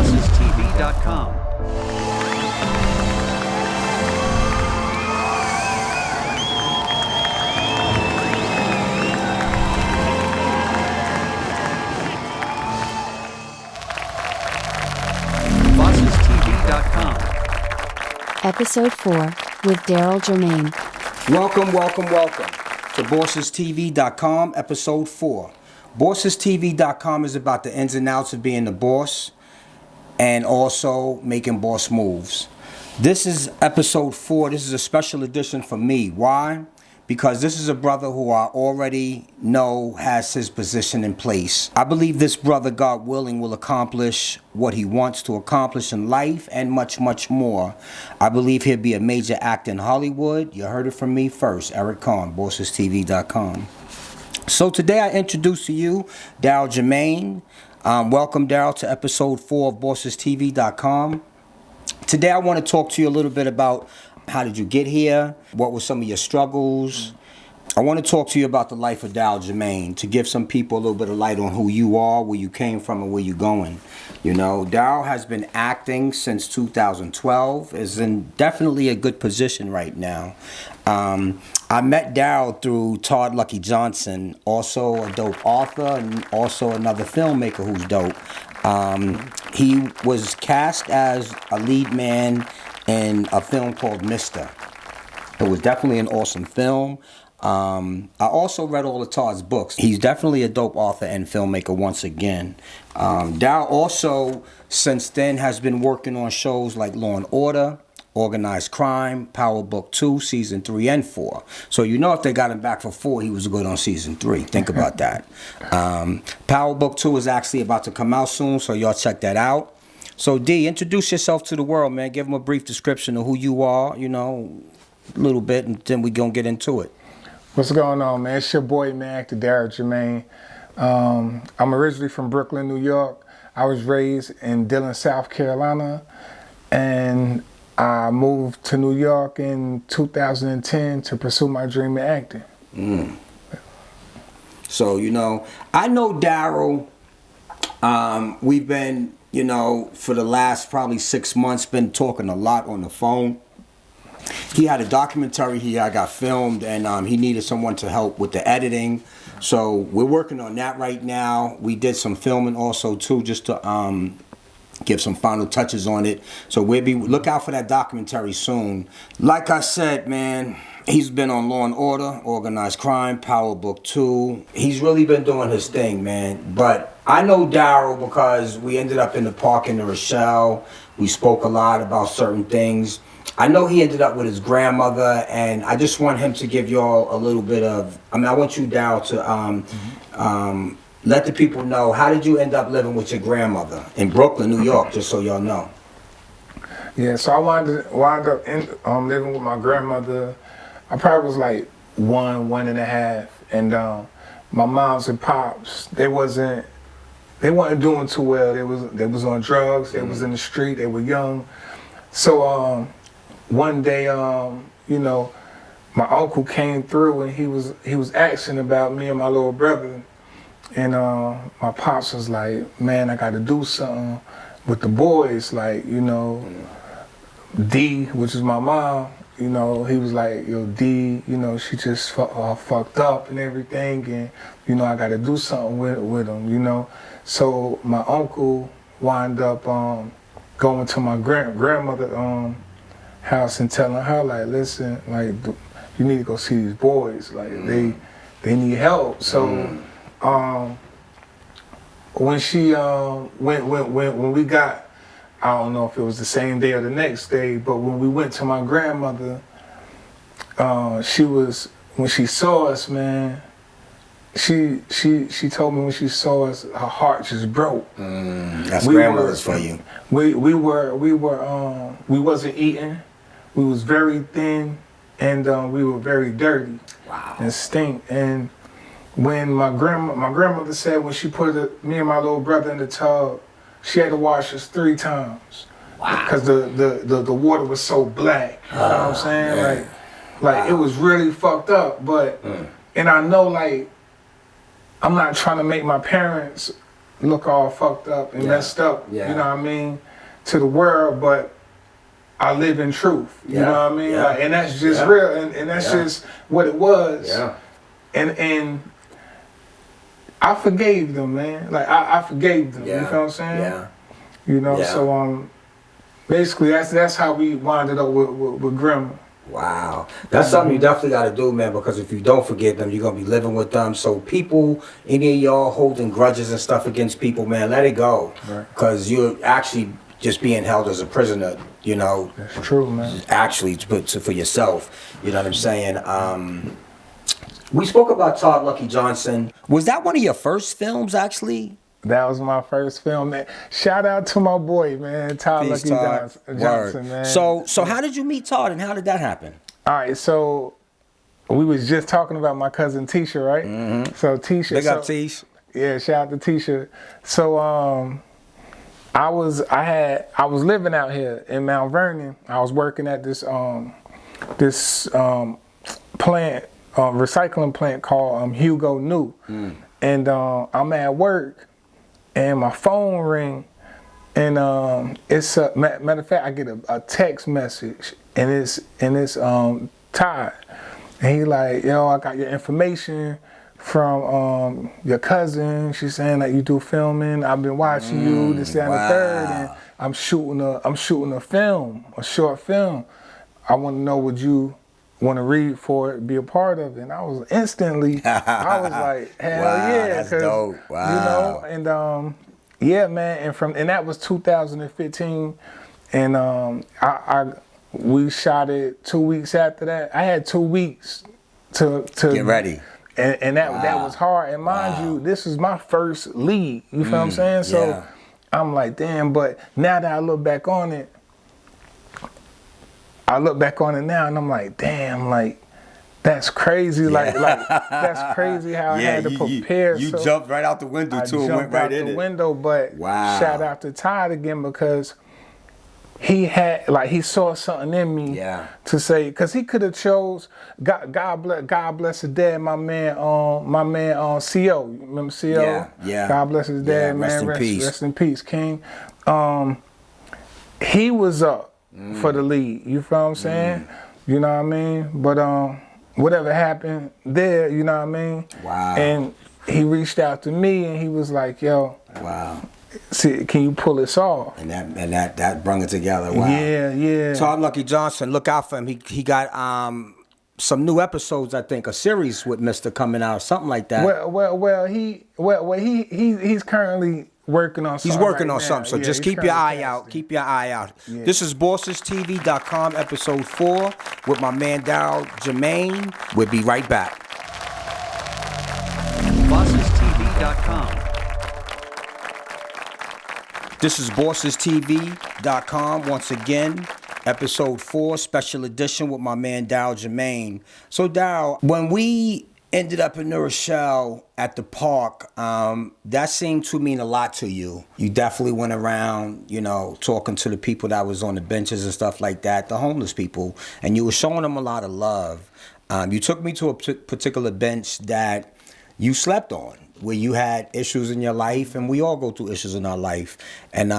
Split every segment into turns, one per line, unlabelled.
BossesTV.com. BossesTV.com.
Episode 4 with Darryle Jermain.
Welcome to BossesTV.com, Episode 4. BossesTV.com is about the ins and outs of being the boss and also making boss moves. This is Episode 4. This is a special edition for me. Why? Because this is a brother who I already know has his position in place. I believe this brother, God willing, will accomplish what he wants to accomplish in life and much, much more. I believe he'll be a major actor in Hollywood. You heard it from me first. Eric Kahn, BossesTV.com. So today I introduce to you Darryle Jermain. Welcome, Darryle, to Episode 4 of BossesTV.com. Today I want to talk to you a little bit about how did you get here? What were some of your struggles? I want to talk to you about the life of Darryle Jermain to give some people a little bit of light on who you are, where you came from, and where you're going. You know, Darryle has been acting since 2012, is in definitely a good position right now. I met Darryle through Todd Lucky Johnson, also a dope author and also another filmmaker who's dope. He was cast as a lead man in a film called Mr. It was definitely an awesome film. I also read all of Todd's books. He's definitely a dope author and filmmaker once again. Darryle also, since then, has been working on shows like Law and Order, Organized Crime, Power Book 2, Season 3 and 4. So you know if they got him back for 4, he was good on Season 3. Think about that. Power Book 2 is actually about to come out soon, so y'all check that out. So D, introduce yourself to the world, man. Give them a brief description of who you are, you know, a little bit, and then we gonna get into it.
What's going on, man? It's your boy, man, actor Darryle Jermain. I'm originally from Brooklyn, New York. I was raised in Dillon, South Carolina, and I moved to New York in 2010 to pursue my dream of acting.
So, you know, I know Darryle. We've been, you know, for the last probably 6 months, been talking a lot on the phone. He had a documentary he got filmed, and he needed someone to help with the editing. So we're working on that right now. We did some filming also too, just to give some final touches on it. So look out for that documentary soon. Like I said, man, he's been on Law and Order, Organized Crime, Power Book 2. He's really been doing his thing, man. But I know Darryle because we ended up in the park in the Rochelle. We spoke a lot about certain things. I know he ended up with his grandmother, and I just want him to give y'all a little bit of, I want you, Darryle, to let the people know, how did you end up living with your grandmother in Brooklyn, New York, just so y'all know?
Yeah, so I wound up living with my grandmother. I probably was like one and a half, and my moms and pops, they weren't doing too well. They was on drugs. They was in the street. They were young. So one day, you know, my uncle came through, and he was asking about me and my little brother, and my pops was like, "Man, I got to do something with the boys." Like, you know, D, which is my mom. You know, he was like, "Yo, D, you know, she just fucked up and everything, and you know, I got to do something with them." You know, so my uncle wound up going to my grandmother house and telling her, like, "Listen, like, you need to go see these boys. Like, they need help." So when she when we got, I don't know if it was the same day or the next day, but when we went to my grandmother, when she saw us, man, she told me when she saw us, her heart just broke.
That's grandmothers for you.
We wasn't eating. We was very thin, and we were very dirty.
Wow.
And stink. And when my grandmother said when she put me and my little brother in the tub, she had to wash us 3 times. Wow. Because the water was so black. You know what I'm saying? Man. Like it was really fucked up. But and I know, like, I'm not trying to make my parents look all fucked up and messed up,
Yeah.
you know what I mean, to the world, but I live in truth, you know what I mean?
Yeah.
Like, and that's just real, and that's just what it was.
Yeah.
And I forgave them, man. Like, I forgave them, you know what I'm saying?
Yeah.
You know,
Yeah.
so basically that's how we winded up with Grandma.
Wow. That's something you definitely got to do, man, because if you don't forgive them, you're going to be living with them. So people, any of y'all holding grudges and stuff against people, man, let it go. Because you're actually just being held as a prisoner, you know.
That's true, man.
Actually, for yourself, you know what I'm saying? We spoke about Todd Lucky Johnson. Was that one of your first films, actually?
That was my first film, man. Shout out to my boy, man, Todd
Peace,
Lucky
Todd.
Johnson, man.
So how did you meet Todd and how did that happen?
All right, so we was just talking about my cousin Tisha, right? Mm-hmm. So Tisha.
Big up, Tish. Yeah,
shout out to Tisha. So I was living out here in Mount Vernon. I was working at this plant, recycling plant called Hugo New. And I'm at work and my phone ring and it's matter of fact, I get a text message and it's Todd. And he like, yo, I got your information from your cousin. She's saying that you do filming. I've been watching you, this, that, and the third, and I'm shooting a film, a short film. I want to know what you want to read for it, be a part of it. And I was instantly, I was like, hell yeah,
that's dope. Wow.
You know, and yeah, man, and that was 2015, and we shot it 2 weeks after that. I had 2 weeks to
get ready.
And that was hard. And mind you, this is my first lead. You feel what I'm saying? So I'm like, damn. But now that I look back on it, now, and I'm like, damn, like that's crazy. Like that's crazy how I had to prepare.
You jumped right out the window too, and went right in it.
Window, but shout out to Todd again because he saw something in me to say, because he could have chose God bless his dad, my man CO. You remember CO?
Yeah.
God bless his dad, man. Rest in peace, King. He was up for the lead. You feel what I'm saying? You know what I mean? But whatever happened there, you know what I mean?
Wow.
And he reached out to me and he was like, yo.
Wow.
See, can you pull this off?
And that brought it together. Wow.
Yeah.
Todd Lucky Johnson, look out for him. He got some new episodes, I think, a series with Mr. coming out, something like that.
He's currently working on something.
He's working
right
on
now.
something, so just keep your eye out. Keep your eye out.
Yeah.
This is BossesTV.com, episode 4, with my man Darryle, Jermaine. We'll be right back.
BossesTV.com.
This is BossesTV.com, once again, episode 4, special edition with my man Darryle, Jermaine. So Darryle, when we ended up in New Rochelle at the park, that seemed to mean a lot to you. You definitely went around, you know, talking to the people that was on the benches and stuff like that, the homeless people, and you were showing them a lot of love. You took me to a particular bench that you slept on, where you had issues in your life, and we all go through issues in our life. And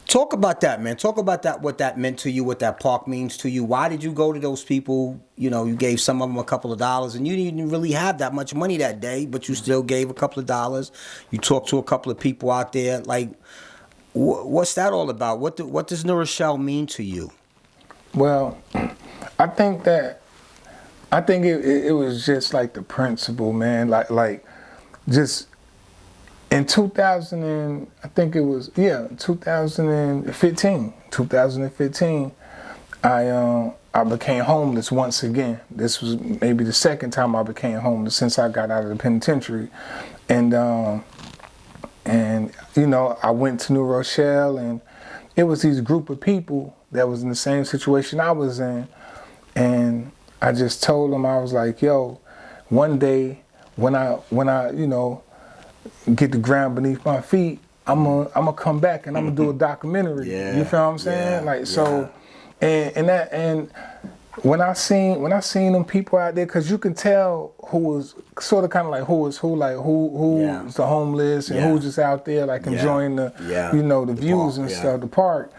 talk about that, man. Talk about that, what that meant to you, what that park means to you. Why did you go to those people? You know, you gave some of them a couple of dollars, and you didn't really have that much money that day, but you still gave a couple of dollars. You talked to a couple of people out there. Like, what's that all about? What does New Rochelle mean to you?
Well, I think it was just like the principle, man. Like just in 2015, I became homeless once again. This was maybe the second time I became homeless since I got out of the penitentiary, and you know, I went to New Rochelle, and it was these group of people that was in the same situation I was in, and I just told them, I was like, yo, one day when I you know, get the ground beneath my feet, I'm gonna come back and I'm gonna do a documentary. You feel what I'm saying? Like, so, and when I seen them people out there, cause you can tell who was sort of kind of like who was who, like who was the homeless and who was just out there like enjoying the you know, the views
park,
and stuff, the park,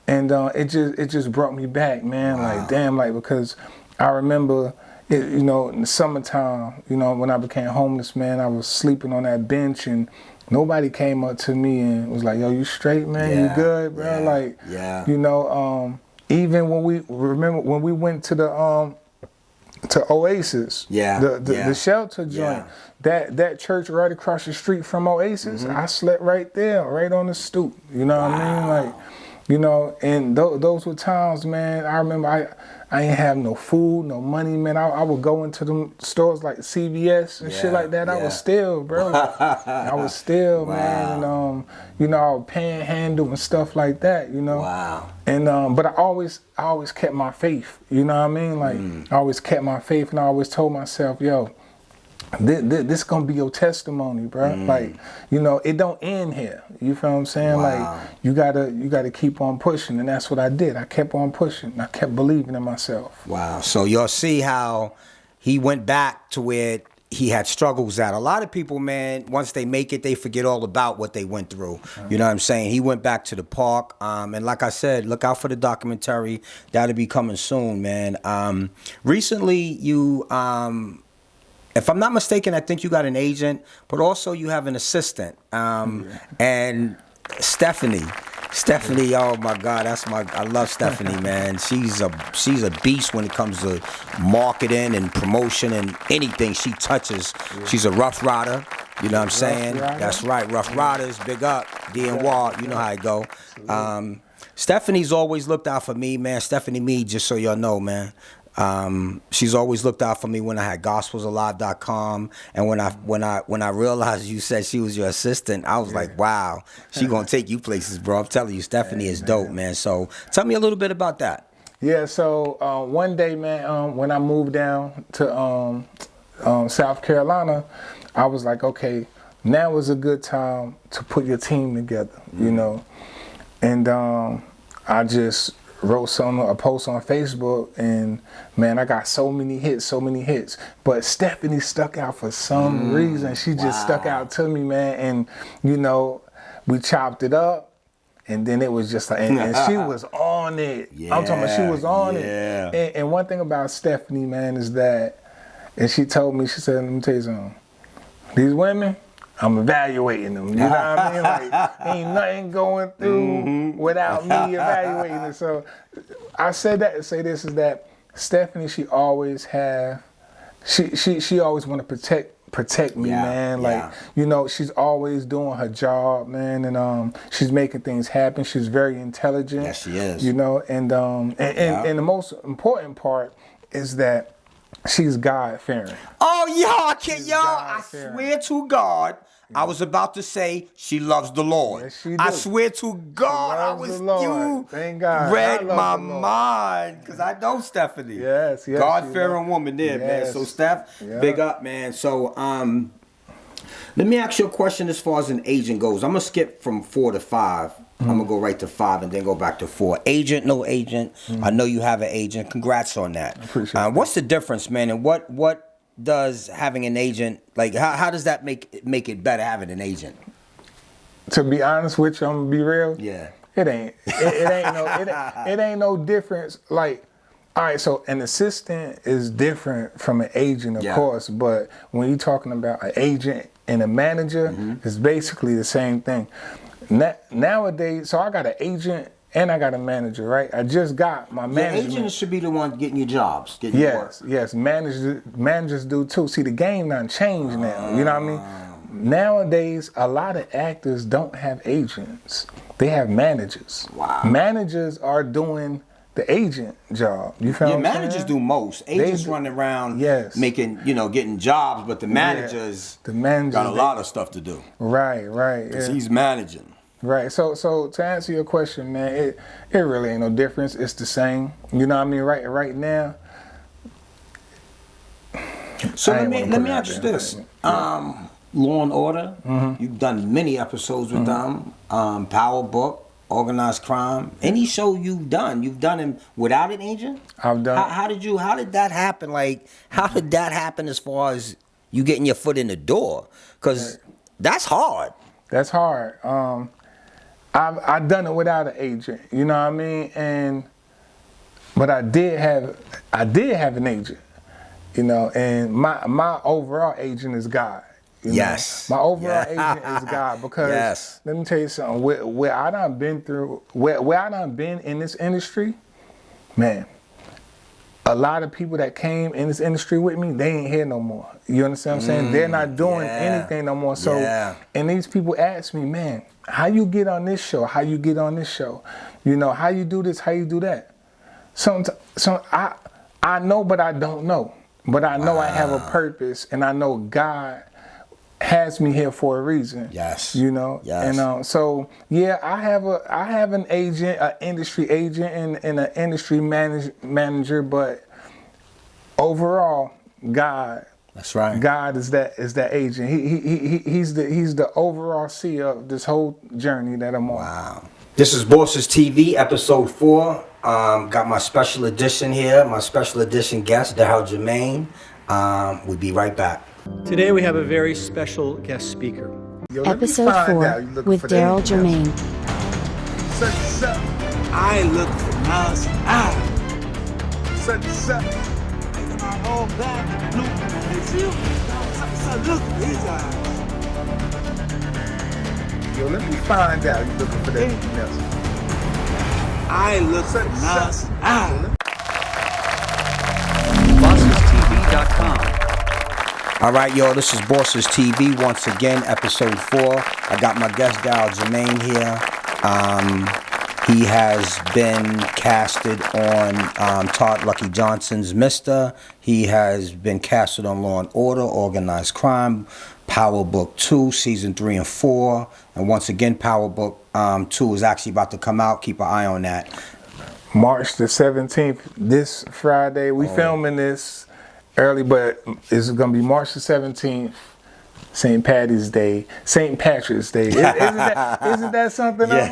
and it just brought me back, man. Like damn, like because I remember it, you know, in the summertime, you know, when I became homeless, man, I was sleeping on that bench and nobody came up to me and was like, yo, you straight, man? You good, bro? Like, you know, even when we went to the to Oasis, the shelter joint, that church right across the street from Oasis, I slept right there, right on the stoop. You know what I mean? Like, you know, and those were times, man. I remember I ain't have no food, no money, man. I would go into them stores like CVS and shit like that. I was still, bro. I was still, man. And, you know, I was panhandle and stuff like that, you know. And but I always kept my faith. You know what I mean? Like I always kept my faith, and I always told myself, yo, this gonna be your testimony, bro. Like, you know, it don't end here. You feel what I'm saying? Like you gotta keep on pushing, and that's what I did. I kept on pushing. I kept believing in myself.
Wow. So you'll see how he went back to where he had struggles at. A lot of people, man, once they make it, they forget all about what they went through. You know what I'm saying? He went back to the park, and like I said, look out for the documentary. That'll be coming soon, man. Recently, you if I'm not mistaken, I think you got an agent, but also you have an assistant. And Stephanie, oh my God, I love Stephanie, man. She's a beast when it comes to marketing and promotion and anything she touches. She's a rough rider. You know what I'm saying? That's right, rough riders, big up, DNY, you know how it go. Stephanie always looked out for me, man. Stephanie Me, just so y'all know, man. She's always looked out for me when I had gospelsalive.com, and when I realized you said she was your assistant, I was like, wow, she gonna take you places, bro. I'm telling you, Stephanie is dope, man. So tell me a little bit about that.
Yeah, so one day, man, when I moved down to South Carolina, I was like, okay, now is a good time to put your team together, you know, and I just wrote a post on Facebook, and man, I got so many hits, but Stephanie stuck out for some reason. She just stuck out to me, man, and you know, we chopped it up, and then it was just like, and she was on it. I'm talking about, she was on it. And one thing about Stephanie, man, is that, and she told me, she said, let me tell you something, these women, I'm evaluating them. You know what I mean? Like, ain't nothing going through without me evaluating it. So I said that to say this is that Stephanie, she always want to protect me, man. Like, you know, she's always doing her job, man, and she's making things happen. She's very intelligent.
Yes, she is.
You know, and the most important part is that she's God-fearing.
Oh, I swear to God, I was about to say she loves the Lord.
Yes, she do.
I swear to God, you
thank God.
read my mind, because I know Stephanie.
Yes.
God-fearing woman there, man. So Steph, big up, man. So let me ask you a question as far as an agent goes. I'm gonna skip from 4 to 5. I'm gonna go right to 5 and then go back to 4. Agent, no agent. I know you have an agent. Congrats on that.
Appreciate it.
What's the difference, man? And what does having an agent, like, how does that make it better having an agent?
To be honest with you, I'm gonna be real.
Yeah.
It ain't no difference. Like, all right, so an assistant is different from an agent, of course, but when you're talking about an agent and a manager, it's basically the same thing. Nowadays, so I got an agent and I got a manager, right? I just got my manager.
The agent should be the one getting you jobs, getting you work.
Yes, managers do too. See, the game done changed now, you know what I mean? Nowadays, a lot of actors don't have agents. They have managers.
Wow.
Managers are doing the agent job. You feel what I'm
managers
saying?
do most. Agents running around making, getting jobs, but the managers, got a lot of stuff to do.
Right.
Because he's managing.
Right. So to answer your question, man, it really ain't no difference. It's the same. You know what I mean? Right now.
So let me ask you this. Law and Order, you've done many episodes with them. Power Book, organized crime. Any show you've done them without an agent?
I've done.
How did that happen? Like, how did that happen as far as you getting your foot in the door? Because that's hard.
That's hard. I've done it without an agent. You know what I mean? But I did have an agent. You know, and my overall agent is God. You know? My overall agent is God, because let me tell you something. Where I done been through, where I done been in this industry, man. A lot of people that came in this industry with me, they ain't here no more. You understand what I'm saying? They're not doing anything no more. So, and these people ask me, man, how you get on this show? How you get on this show? You know, how you do this? How you do that? So I know, but I don't know. But I know I have a purpose, and I know God has me here for a reason. You know. And so yeah, I have an agent, an industry agent, and an industry manager. But overall, God.
That's right.
God is that agent. He's the overall seer of this whole journey that I'm on.
Wow. This is Bosses TV, episode 4. Got my special edition here, my special edition guest, Darryle Jermaine. We'll be right back.
Today we have a very special guest speaker.
Episode 4 with Darryle Jermaine.
I look for Nas. Taking my whole back, blue, it's you. Look at his eyes.
Yo, let me find out you looking for that else.
I look for Nas.
BossesTV.com.
All right, yo, this is Bosses TV once again, episode 4. I got my guest Darryle Jermaine here. He has been casted on Todd Lucky Johnson's Mr. He has been casted on Law and Order, Organized Crime, Power Book 2, Season 3 and 4. And once again, Power Book 2 is actually about to come out. Keep an eye on that.
March the 17th, this Friday. We filming this early, but it's going to be March the 17th, St. Patty's Day, St. Patrick's Day. Isn't that something else?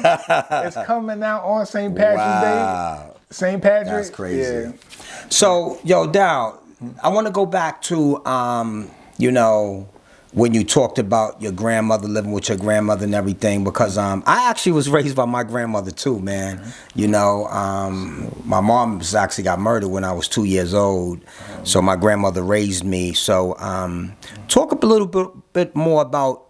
It's coming out on St. Patrick's Day. St. Patrick.
That's crazy. So, yo, Darryle, I want to go back to, you know, when you talked about your grandmother, living with your grandmother and everything, because I actually was raised by my grandmother too, man. You know, my mom actually got murdered when I was 2 years old, so my grandmother raised me. So talk a little bit more about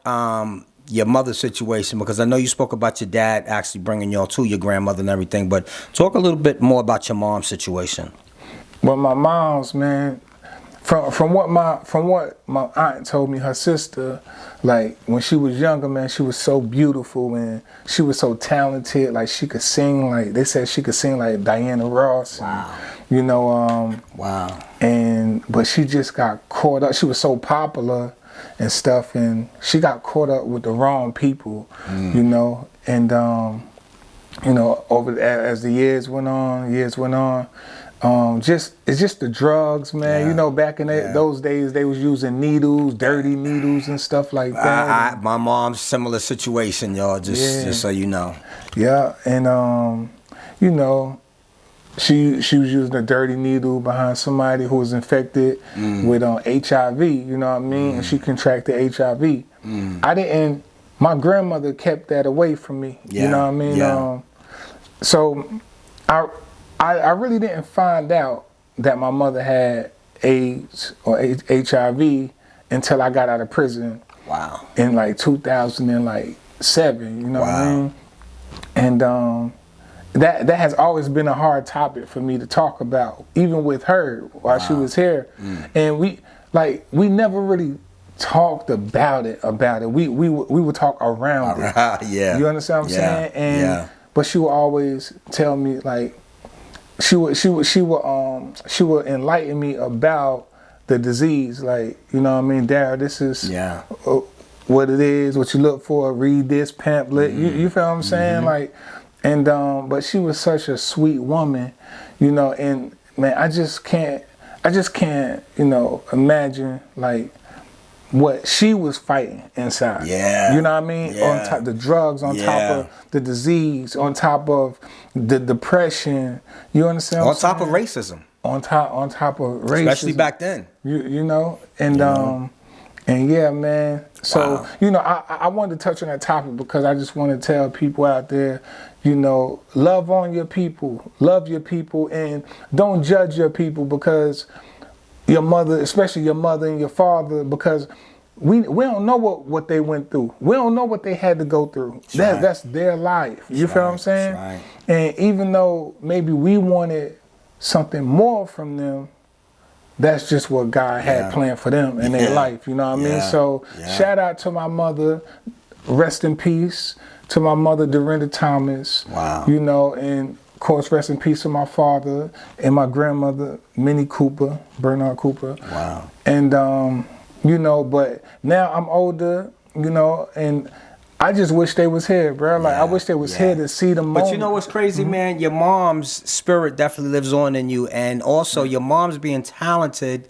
your mother's situation, because I know you spoke about your dad actually bringing y'all to your grandmother and everything, but talk a little bit more about your mom's situation.
Well, my mom's, man, From what my aunt told me, her sister, like when she was younger, man, she was so beautiful and she was so talented. Like she could sing, like they said she could sing like Diana Ross.
Wow.
And, you know.
Wow.
But she just got caught up. She was so popular and stuff, and she got caught up with the wrong people. You know, and you know, as the years went on. It's just the drugs, man. You know, back in those days, they was using needles, dirty needles and stuff like that.
My mom's similar situation, y'all. Just so you know. Yeah,
and you know, she was using a dirty needle behind somebody who was infected with HIV. You know what I mean? And she contracted HIV. I didn't. My grandmother kept that away from me. You know what I mean? So I really didn't find out that my mother had AIDS or HIV until I got out of prison.
Wow.
In like 2007, you know what I mean? And that has always been a hard topic for me to talk about, even with her while she was here. And we never really talked about it. We would talk around it. You understand what I'm saying? And but she would always tell me, like, she would enlighten me about the disease, like, you know what I mean, Darryle, this is what it is, what you look for, read this pamphlet. You feel what I'm saying? Like, and but she was such a sweet woman, you know, and man, I just can't, you know, imagine like what she was fighting inside.
Yeah.
You know what I mean?
Yeah.
On top the drugs, on top of the disease, on top of the depression. You understand?
On top of racism.
On top of racism.
Especially back then.
You know? And and yeah, man. So, you know, I wanted to touch on that topic because I just want to tell people out there, you know, love on your people, love your people, and don't judge your people because your mother, especially your mother and your father, because we don't know what they went through. We don't know what they had to go through. That's their life. You feel what I'm saying?
Right.
And even though maybe we wanted something more from them, that's just what God had planned for them in their life. You know what I mean? So shout out to my mother, rest in peace, to my mother, Dorinda Thomas.
Wow.
You know, and of course, rest in peace to my father and my grandmother, Minnie Cooper, Bernard Cooper.
Wow.
And, you know, but now I'm older, you know, and I just wish they was here, bro. Like, I wish they was here to see the moment.
But you know what's crazy, man? Your mom's spirit definitely lives on in you. And also, your mom's being talented.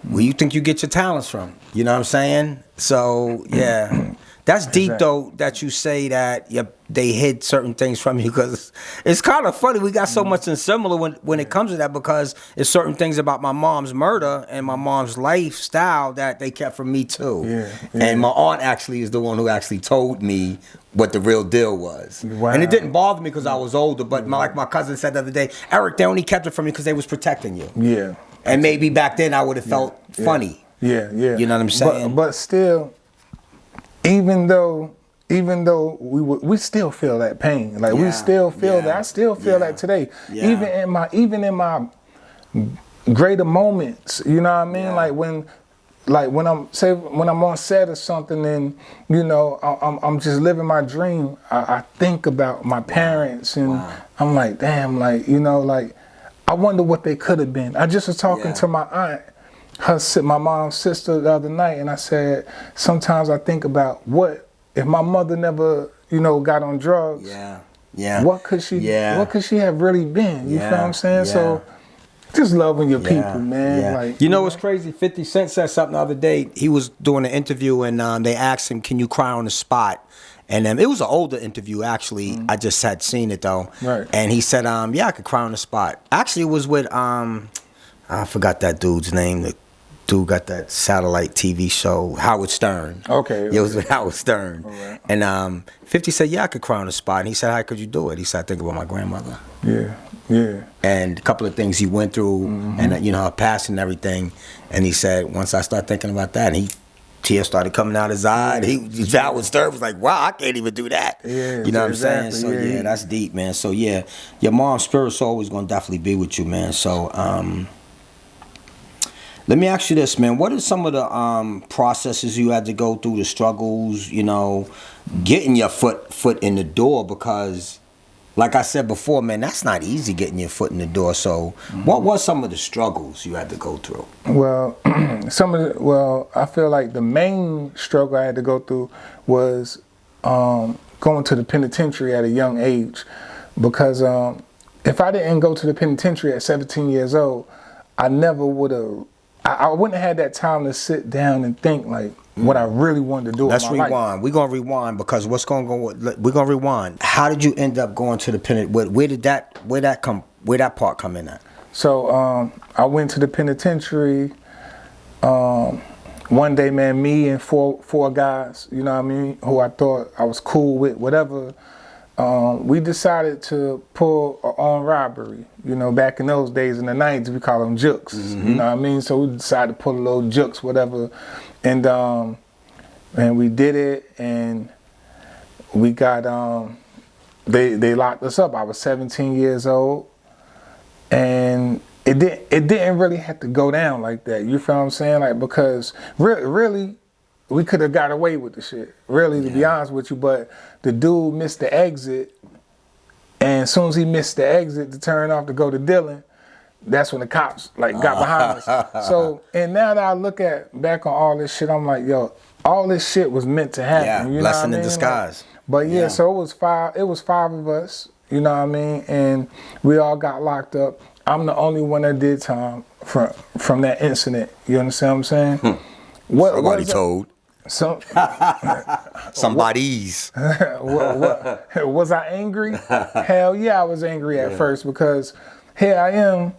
Where you think you get your talents from? You know what I'm saying? So, yeah. That's deep, though, that you say that they hid certain things from you, because it's kind of funny. We got so much in similar when it comes to that, because it's certain things about my mom's murder and my mom's lifestyle that they kept from me, too. And my aunt actually is the one who actually told me what the real deal was.
Wow.
And it didn't bother me because I was older, but like my cousin said the other day, Eric, they only kept it from you because they was protecting you.
Yeah.
And maybe back then I would have felt funny.
Yeah.
You know what I'm saying?
But still, even though we still feel that pain. Like we still feel that. I still feel that today. Even in my greater moments, you know what I mean? Like when I'm on set or something, and you know I'm just living my dream. I think about my parents, and I'm like, damn, like, you know, like I wonder what they could have been. I just was talking to my aunt, my mom's sister, the other night, and I said, sometimes I think about what if my mother never, you know, got on drugs. What could she have really been? You feel what I'm saying? So just loving your people, man. Like,
you know what's crazy? 50 Cent said something the other day. He was doing an interview, and they asked him, "Can you cry on the spot?" And it was an older interview, actually. I just had seen it, though.
Right.
And he said, "Yeah, I could cry on the spot." Actually, it was with I forgot that dude's name. The dude got that satellite TV show, Howard Stern.
Okay.
It was with Howard Stern.
Right.
And 50 said, "Yeah, I could cry on the spot." And he said, "How could you do it?" He said, "I think about my grandmother."
Yeah.
And a couple of things he went through, and you know, her passing and everything. And he said, once I start thinking about that, and tears started coming out his eye. Howard Stern was like, "Wow, I can't even do that." You know what I'm saying? So yeah, that's deep, man. So yeah, your mom's spirit's always gonna definitely be with you, man. So let me ask you this, man. What are some of the processes you had to go through, the struggles, you know, getting your foot in the door? Because, like I said before, man, that's not easy, getting your foot in the door. So, what was some of the struggles you had to go through?
Well, I feel like the main struggle I had to go through was going to the penitentiary at a young age, because if I didn't go to the penitentiary at 17 years old, I never would have. I wouldn't have had that time to sit down and think like what I really wanted to do.
Let's
in my
rewind.
life.
We're gonna rewind, because what's gonna go? We're gonna rewind. How did you end up going to the penitentiary? Where that part come in at?
So I went to the penitentiary. One day, man, me and four guys, you know what I mean, who I thought I was cool with, whatever. We decided to pull an armed robbery. You know, back in those days in the 90s, we call them jukes. You know what I mean? So we decided to pull a little jukes, whatever. And we did it, and we got, they locked us up. I was 17 years old, and it didn't really have to go down like that. You feel what I'm saying? Like, because really, we could have got away with the shit, really, to be honest with you. But the dude missed the exit, and as soon as he missed the exit to turn off to go to Dillon, that's when the cops got behind us. So, and now that I look back on all this shit, I'm like, yo, all this shit was meant to happen.
Yeah,
you know
blessing
what I mean?
in disguise.
But yeah, so it was five of us, you know what I mean? And we all got locked up. I'm the only one that did time from that incident. You understand what I'm saying?
Somebody told.
So,
Somebody's.
was I angry? Hell yeah, I was angry at first because here I am,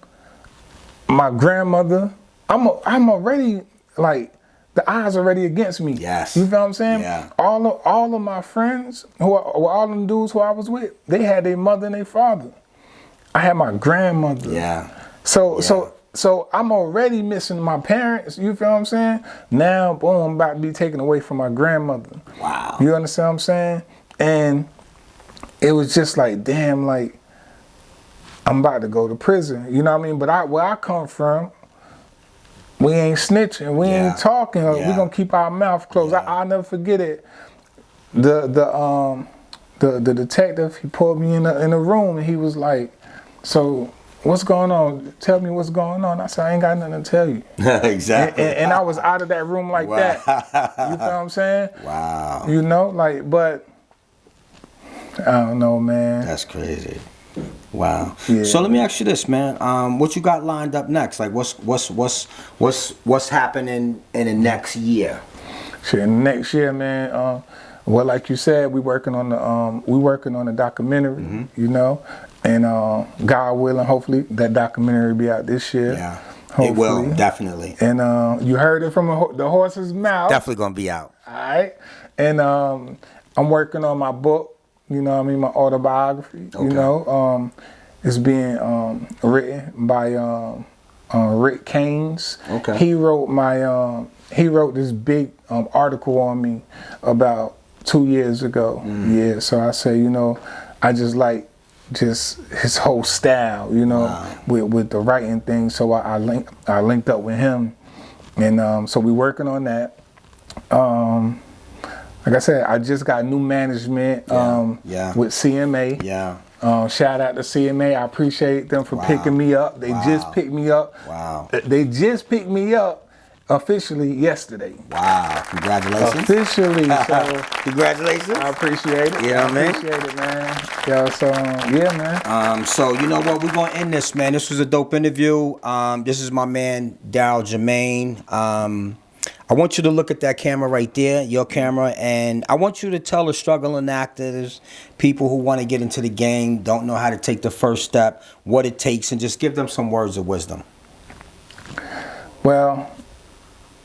my grandmother. I'm already like the odds already against me.
Yes.
You feel what I'm saying?
Yeah.
All of my friends all them dudes who I was with, they had their mother and their father. I had my grandmother.
Yeah.
So I'm already missing my parents, you feel what I'm saying? Now, boom, I'm about to be taken away from my grandmother.
Wow.
You understand what I'm saying? And it was just like, damn, like, I'm about to go to prison. You know what I mean? But where I come from, we ain't snitching. We ain't talking. We gonna keep our mouth closed. I'll never forget it. The detective, he pulled me in a room and he was like, so, what's going on? Tell me what's going on. I said, I ain't got nothing to tell you.
Exactly.
And I was out of that room like that. You feel what I'm saying?
Wow.
You know, like, but I don't know, man.
That's crazy. Wow.
Yeah.
So let me ask you this, man. What you got lined up next? Like, what's happening in the next year?
Shit, next year, man. Well, like you said, we working on the documentary. You know. And God willing, hopefully that documentary will be out this year.
Yeah,
hopefully.
it will, definitely.
And you heard it from the horse's mouth.
Definitely gonna be out.
All right. And I'm working on my book. You know what I mean? My autobiography. Okay. You know, it's being written by Rick Keynes. Okay. He wrote this big article on me about 2 years ago. Yeah. So I say, you know, I just like his whole style, you know, with the writing thing. So I linked up with him, and so we working on that. Like I said, I just got new management with CMA. Yeah. Shout out to CMA. I appreciate them for picking me up. They just picked me up. Wow. They just picked me up officially yesterday.
Wow. Congratulations.
Officially. So
congratulations.
I appreciate it.
You know what I mean?
Appreciate it, man. Yeah, so yeah, man.
So you know what? We're gonna end this, man. This was a dope interview. This is my man Darryle Jermaine. I want you to look at that camera right there, your camera, and I want you to tell the struggling actors, people who want to get into the game, don't know how to take the first step, what it takes, and just give them some words of wisdom.
Well,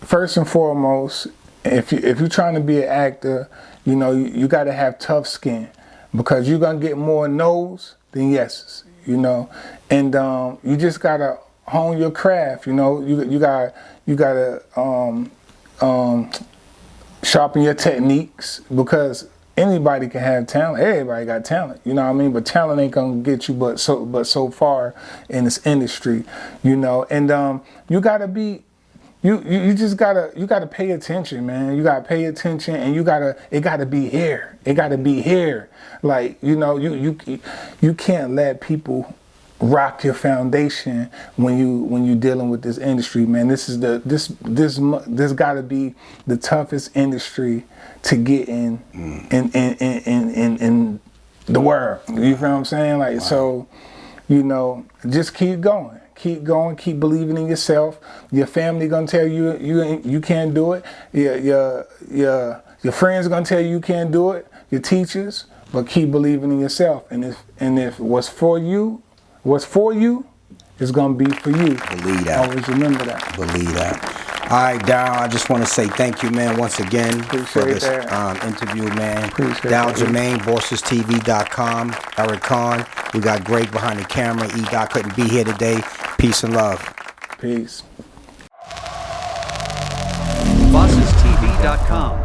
first and foremost, if you're trying to be an actor, you know, you got to have tough skin, because you're going to get more no's than yeses, you know. And you just got to hone your craft, you know. You got to sharpen your techniques, because anybody can have talent. Everybody got talent, you know what I mean? But talent ain't gonna get you but so far in this industry, you know. And you gotta be, you just gotta pay attention, man. You gotta pay attention, and it gotta be here. It gotta be here. Like, you know, you can't let people rock your foundation when you dealing with this industry, man. This is this gotta be the toughest industry to get in the world. You feel what I'm saying? Like, so, you know, just keep going, keep believing in yourself. Your family gonna tell you you can't do it. Your friends are gonna tell you can't do it. Your teachers, but keep believing in yourself. And if what's for you is gonna be for you.
Believe that.
Always remember that.
Believe that. All right, Darryle, I just want to say thank you, man, once again for this interview, man. Darryle Jermaine, BossesTV.com, Eric Khan. We got Greg behind the camera. E-Dot couldn't be here today. Peace and love.
Peace.